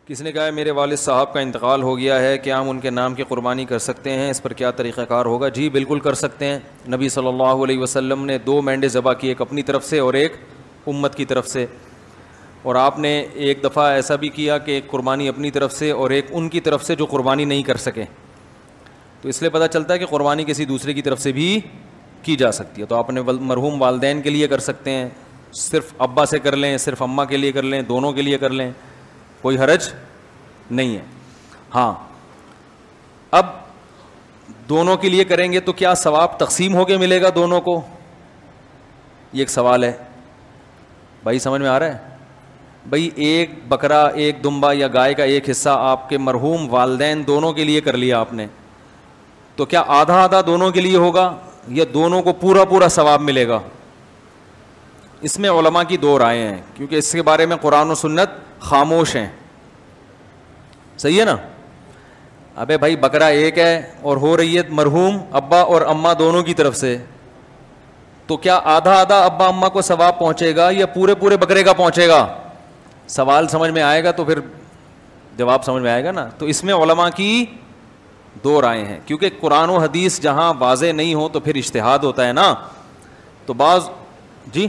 کسی نے کہا ہے میرے والد صاحب کا انتقال ہو گیا ہے، کیا ہم ان کے نام کی قربانی کر سکتے ہیں؟ اس پر کیا طریقہ کار ہوگا؟ جی بالکل کر سکتے ہیں۔ نبی صلی اللہ علیہ وسلم نے 2 مینڈے ذبح کی، ایک اپنی طرف سے اور ایک امت کی طرف سے، اور آپ نے ایک دفعہ ایسا بھی کیا کہ ایک قربانی اپنی طرف سے اور ایک ان کی طرف سے جو قربانی نہیں کر سکے، تو اس لیے پتہ چلتا ہے کہ قربانی کسی دوسرے کی طرف سے بھی کی جا سکتی ہے۔ تو آپ اپنے مرحوم والدین کے لیے کر سکتے ہیں، صرف ابا سے کر لیں، صرف اماں کے لیے کر لیں، دونوں کے لیے کر لیں، کوئی حرج نہیں ہے۔ ہاں، اب دونوں کے لیے کریں گے تو کیا ثواب تقسیم ہو کے ملے گا دونوں کو؟ یہ ایک سوال ہے بھائی، سمجھ میں آ رہا ہے؟ بھائی ایک بکرا، ایک دمبا یا گائے کا ایک حصہ آپ کے مرحوم والدین دونوں کے لیے کر لیا آپ نے، تو کیا آدھا آدھا دونوں کے لیے ہوگا یا دونوں کو پورا پورا ثواب ملے گا؟ اس میں علماء کی 2 رائے ہیں، کیونکہ اس کے بارے میں قرآن و سنت خاموش ہیں۔ صحیح ہے نا؟ ابے بھائی بکرا ایک ہے اور ہو رہی ہے مرحوم ابا اور اماں دونوں کی طرف سے، تو کیا آدھا آدھا ابا اماں کو ثواب پہنچے گا یا پورے پورے بکرے کا پہنچے گا؟ سوال سمجھ میں آئے گا تو پھر جواب سمجھ میں آئے گا نا۔ تو اس میں علماء کی 2 رائے ہیں، کیونکہ قرآن و حدیث جہاں واضح نہیں ہو تو پھر اجتہاد ہوتا ہے نا۔ تو بعض جی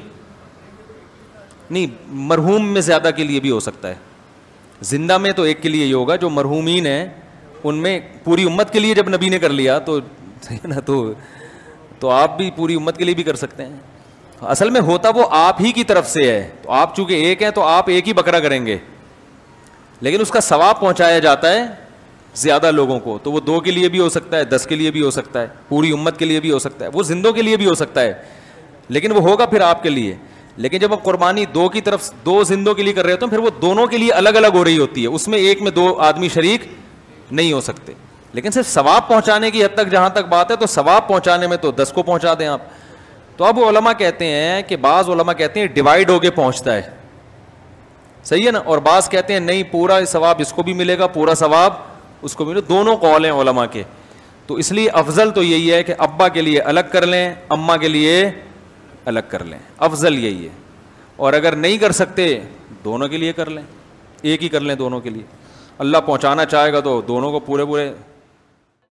نہیں، مرحوم میں زیادہ کے لیے بھی ہو سکتا ہے، زندہ میں تو ایک کے لیے ہی ہوگا، جو مرحومین ہیں ان میں پوری امت کے لیے جب نبی نے کر لیا تو نا، تو آپ بھی پوری امت کے لیے بھی کر سکتے ہیں۔ اصل میں ہوتا وہ آپ ہی کی طرف سے ہے، تو آپ چونکہ ایک ہیں تو آپ ایک ہی بکرا کریں گے، لیکن اس کا ثواب پہنچایا جاتا ہے زیادہ لوگوں کو، تو وہ 2 کے لیے بھی ہو سکتا ہے، 10 کے لیے بھی ہو سکتا ہے، پوری امت کے لیے بھی ہو سکتا ہے، وہ زندوں کے لیے بھی ہو سکتا ہے، لیکن وہ ہوگا پھر آپ کے لیے۔ لیکن جب آپ قربانی 2 کی طرف 2 زندوں کے لیے کر رہے ہوتے ہیں، پھر وہ دونوں کے لیے الگ الگ ہو رہی ہوتی ہے، اس میں ایک میں 2 آدمی شریک نہیں ہو سکتے۔ لیکن صرف ثواب پہنچانے کی حد تک جہاں تک بات ہے، تو ثواب پہنچانے میں تو 10 کو پہنچا دیں آپ۔ تو اب علماء کہتے ہیں کہ بعض علماء کہتے ہیں ڈیوائیڈ ہو کے پہنچتا ہے، صحیح ہے نا، اور بعض کہتے ہیں نہیں پورا ثواب اس کو بھی ملے گا، پورا ثواب اس کو بھی ملے گا۔ دونوں قول ہیں علماء کے، تو اس لیے افضل تو یہی ہے کہ ابا کے لیے الگ کر لیں، اماں کے لیے الگ کر لیں، افضل یہی ہے۔ اور اگر نہیں کر سکتے دونوں کے لیے کر لیں، ایک ہی کر لیں دونوں کے لیے۔ اللہ پہنچانا چاہے گا تو دونوں کو پورے